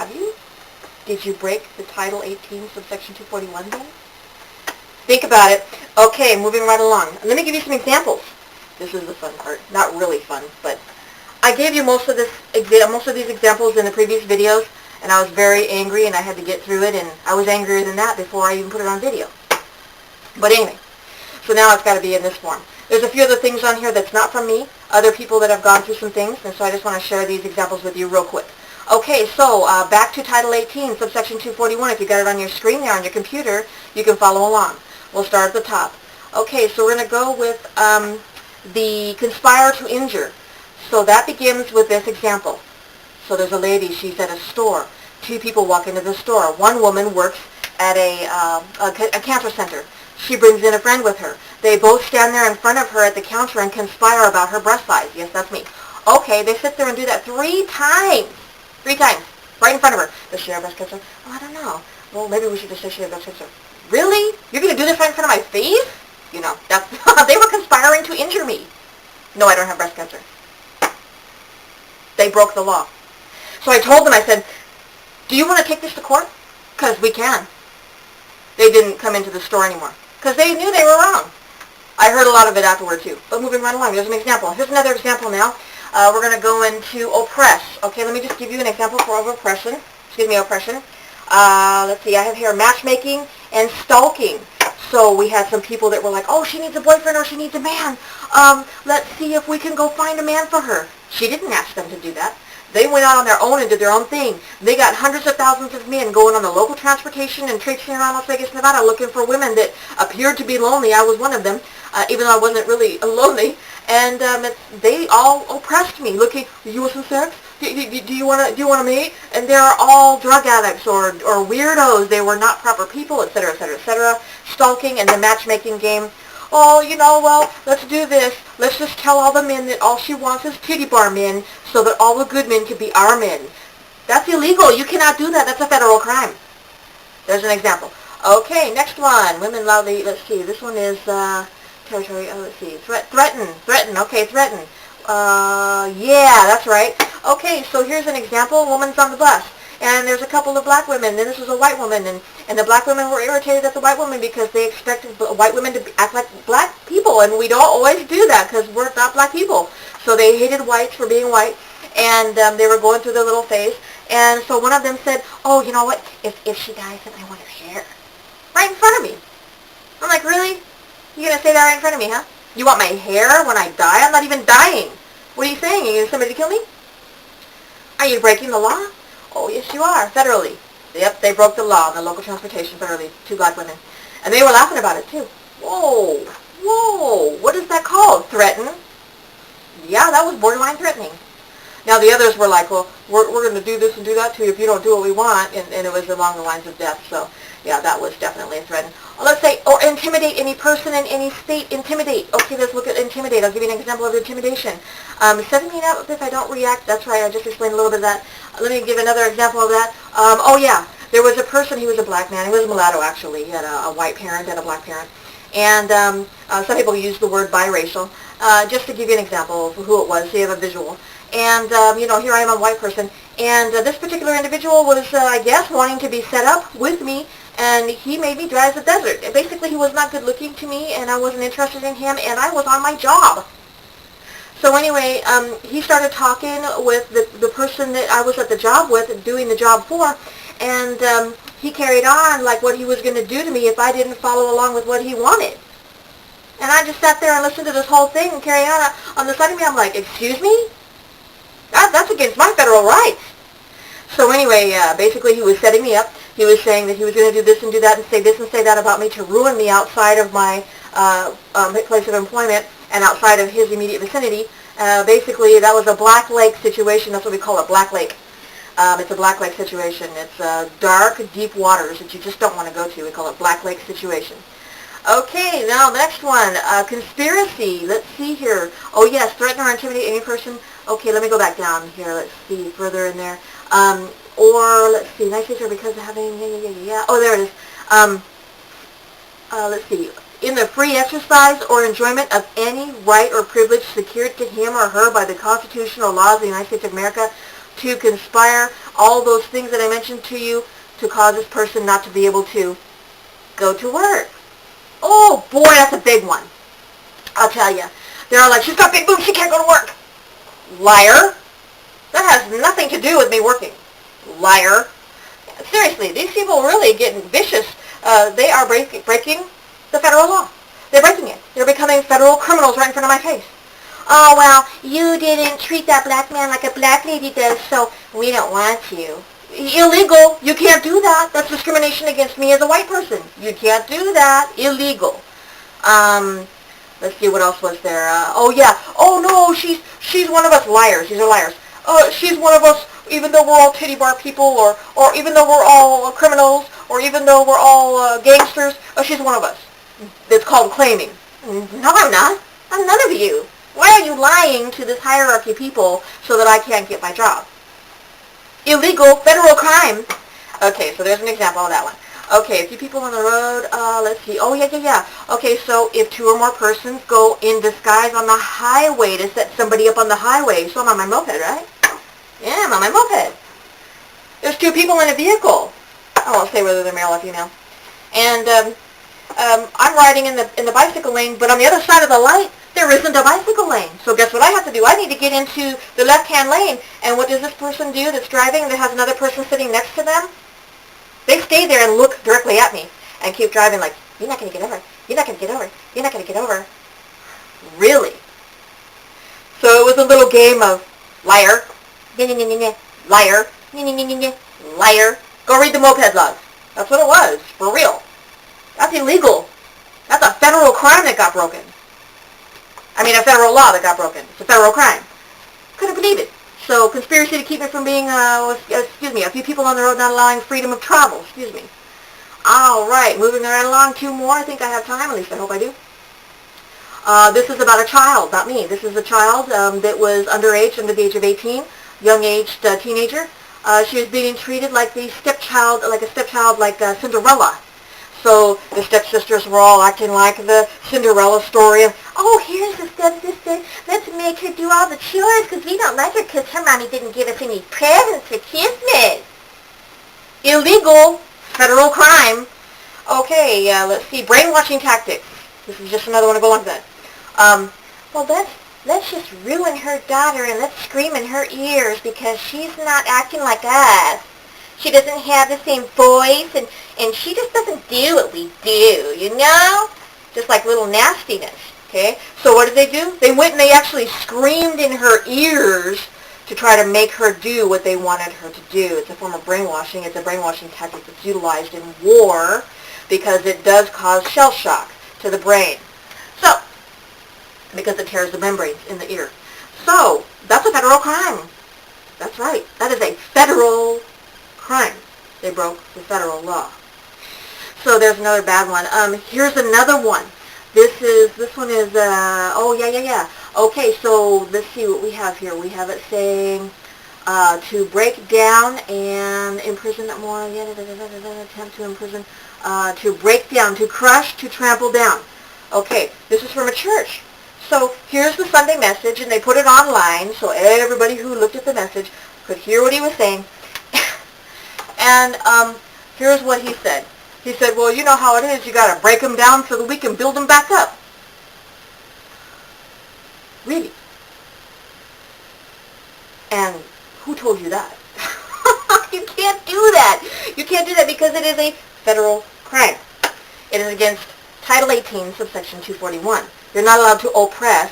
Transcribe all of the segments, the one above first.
Have you? Did you break the Title 18, subsection 241 then? Think about it. Okay, moving right along. Let me give you some examples. This is the fun part. Not really fun, but I gave you most of these examples in the previous videos, and I was very angry, and I had to get through it, and I was angrier than that before I even put it on video. But anyway, so now it's got to be in this form. There's a few other things on here that's not from me, other people that have gone through some things, and so I just want to share these examples with you real quick. Okay, so back to Title 18, subsection 241. If you got it on your screen there on your computer, you can follow along. We'll start at the top. Okay, so we're going to go with the conspire to injure. So that begins with this example. So there's a lady, she's at a store. Two people walk into the store. One woman works at a cancer center. She brings in a friend with her. They both stand there in front of her at the counter and conspire about her breast size. Yes, that's me. Okay, they sit there and do that 3 times. 3 times. Right in front of her. Does she have breast cancer? Oh, I don't know. Well, maybe we should just say she has breast cancer. Really? You're going to do this right in front of my face? You know, that's, they were conspiring to injure me. No, I don't have breast cancer. They broke the law. So I told them, I said, do you want to take this to court? Because we can. They didn't come into the store anymore. Because they knew they were wrong. I heard a lot of it afterward too. But moving right along, there's an example. Here's another example now. We're going to go into oppress. Okay, let me just give you an example of oppression. Excuse me, oppression. Let's see, I have here matchmaking and stalking. So we had some people that were like, oh, she needs a boyfriend or she needs a man. Let's see if we can go find a man for her. She didn't ask them to do that. They went out on their own and did their own thing. They got hundreds of thousands of men going on the local transportation and traipsing around Las Vegas, Nevada looking for women that appeared to be lonely. I was one of them, even though I wasn't really lonely. And they all oppressed me, looking, you want some sex? Do you want to meet? And they're all drug addicts or weirdos. They were not proper people, etc., etc., etc. Stalking and the matchmaking game. Oh, you know, well, let's do this. Let's just tell all the men that all she wants is titty bar men so that all the good men can be our men. That's illegal. You cannot do that. That's a federal crime. There's an example. Okay, next one. Women loudly, let's see. This one is territory, let's see. Threaten. Okay, threaten. Yeah, that's right. Okay, so here's an example. Woman's on the bus. And there's a couple of black women, and this is a white woman, and the black women were irritated at the white woman because they expected white women to act like black people, and we don't always do that because we're not black people. So they hated whites for being white, and they were going through their little phase, and so one of them said, oh, you know what, if she dies, then I want her hair. Right in front of me. I'm like, really? You're going to say that right in front of me, huh? You want my hair when I die? I'm not even dying. What are you saying? Are you going to somebody to kill me? Are you breaking the law? Oh, yes, you are, federally. Yep, they broke the law on the local transportation federally, 2 black women. And they were laughing about it, too. Whoa, what is that called? Threaten? Yeah, that was borderline threatening. Now, the others were like, well, we're going to do this and do that to you if you don't do what we want, and it was along the lines of death. So, yeah, that was definitely a threat. Let's say, or intimidate any person in any state. Intimidate. Okay, let's look at intimidate. I'll give you an example of intimidation. Setting me up if I don't react. That's right, I just explained a little bit of that. Let me give another example of that. Oh, yeah, there was a person, he was a black man. He was a mulatto, actually. He had a white parent and a black parent. And some people use the word biracial. Just to give you an example of who it was, so you have a visual. And, you know, here I am, a white person. And this particular individual was, I guess, wanting to be set up with me, and he made me drive the desert. Basically, he was not good looking to me, and I wasn't interested in him, and I was on my job. So anyway, he started talking with the person that I was at the job with, doing the job for, and he carried on like what he was going to do to me if I didn't follow along with what he wanted. And I just sat there and listened to this whole thing and carry on the side of me. I'm like, excuse me? That's against my federal rights. So anyway, basically he was setting me up. He was saying that he was going to do this and do that and say this and say that about me to ruin me outside of my place of employment and outside of his immediate vicinity. Basically, that was a Black Lake situation. That's what we call it, Black Lake. It's a Black Lake situation. It's dark, deep waters that you just don't want to go to. We call it Black Lake situation. Okay, now the next one, conspiracy. Let's see here. Oh yes, threaten or intimidate any person. Okay, let me go back down here. Let's see further in there. Or let's see, nice or because of having Oh, there it is. Let's see. In the free exercise or enjoyment of any right or privilege secured to him or her by the Constitution or laws of the United States of America. to conspire, all those things that I mentioned to you, to cause this person not to be able to go to work. Oh boy, that's a big one. I'll tell you. They're all like, she's got big boobs, she can't go to work. Liar. That has nothing to do with me working. Liar. Seriously, these people really getting vicious. They are breaking the federal law. They're breaking it. They're becoming federal criminals right in front of my face. Oh, well, you didn't treat that black man like a black lady does, so we don't want you. Illegal. You can't do that. That's discrimination against me as a white person. You can't do that. Illegal. Let's see, what else was there? Oh, yeah. Oh, no, she's one of us. Liars. These are liars. She's one of us, even though we're all titty bar people, or even though we're all criminals, or even though we're all gangsters. She's one of us. It's called claiming. No, I'm not. I'm none of you. Why are you lying to this hierarchy of people so that I can't get my job? Illegal, federal crime. Okay, so there's an example of that one. Okay, a few people on the road, let's see. Oh, yeah. Okay, so if two or more persons go in disguise on the highway to set somebody up on the highway. So I'm on my moped, right? Yeah, I'm on my moped. There's two people in a vehicle. I won't say whether they're male or female. And I'm riding in the bicycle lane, but on the other side of the light, there isn't a bicycle lane. So guess what I have to do? I need to get into the left-hand lane. And what does this person do that's driving that has another person sitting next to them? They stay there and look directly at me and keep driving like, you're not going to get over. You're not going to get over. You're not going to get over. Really? So it was a little game of liar, liar, liar. Go read the moped laws. That's what it was, for real. That's illegal. That's a federal crime that got broken. I mean, a federal law that got broken. It's a federal crime. Couldn't believe it. So, conspiracy to keep me from being, a few people on the road not allowing freedom of travel. Excuse me. All right, moving right along. Two more. I think I have time. At least I hope I do. This is about a child, not me. This is a child that was underage, under the age of 18, young-aged teenager. She was being treated like a stepchild, like Cinderella. So the stepsisters were all acting like the Cinderella story of, oh, here's the stepsister, let's make her do all the chores because we don't like her because her mommy didn't give us any presents for Christmas. Illegal, federal crime. Okay, let's see, brainwashing tactics. This is just another one to go along with that. Well, let's just ruin her daughter and let's scream in her ears because she's not acting like us. She doesn't have the same voice, and she just doesn't do what we do, you know? Just like little nastiness, okay? So what did they do? They went and they actually screamed in her ears to try to make her do what they wanted her to do. It's a form of brainwashing. It's a brainwashing tactic that's utilized in war because it does cause shell shock to the brain. So, because it tears the membranes in the ear. So, that's a federal crime. That's right. That is a federal crime. They broke the federal law. So there's another bad one. Here's another one. This one is, oh, yeah. Okay, so let's see what we have here. We have it saying to break down and imprison more, attempt to imprison, to break down, to crush, to trample down. Okay, this is from a church. So here's the Sunday message, and they put it online so everybody who looked at the message could hear what he was saying. And here's what he said. He said, well, you know how it is. You got to break them down so that we can build them back up. Really? And who told you that? You can't do that. You can't do that because it is a federal crime. It is against Title 18, subsection 241. You're not allowed to oppress,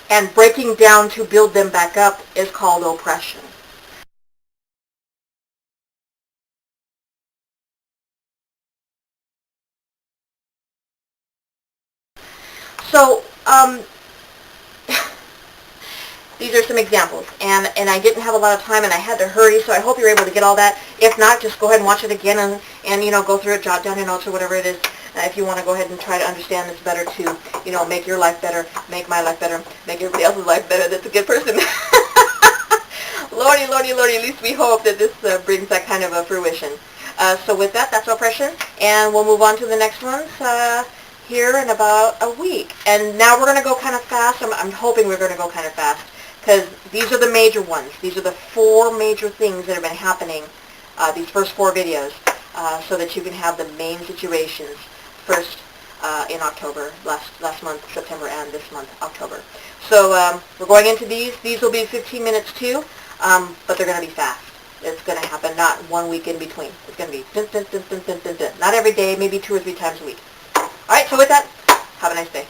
and breaking down to build them back up is called oppression. So, these are some examples, and I didn't have a lot of time, and I had to hurry, so I hope you're able to get all that. If not, just go ahead and watch it again, and you know, go through it, jot down your notes, or whatever it is, if you want to go ahead and try to understand this better to, you know, make your life better, make my life better, make everybody else's life better that's a good person. Lordy, Lordy, Lordy, at least we hope that this brings that kind of a fruition. So with that, that's oppression, and we'll move on to the next ones here in about a week. And now we're going to go kind of fast. I'm hoping we're going to go kind of fast because these are the major ones. These are the 4 major things that have been happening, these first 4 videos, so that you can have the main situations first in October, last month, September, and this month, October. So we're going into these. These will be 15 minutes too, but they're going to be fast. It's going to happen not 1 week in between. It's going to be dun, dun, dun, dun, dun, dun, dun. Not every day, maybe 2 or 3 times a week. All right, so with that, have a nice day.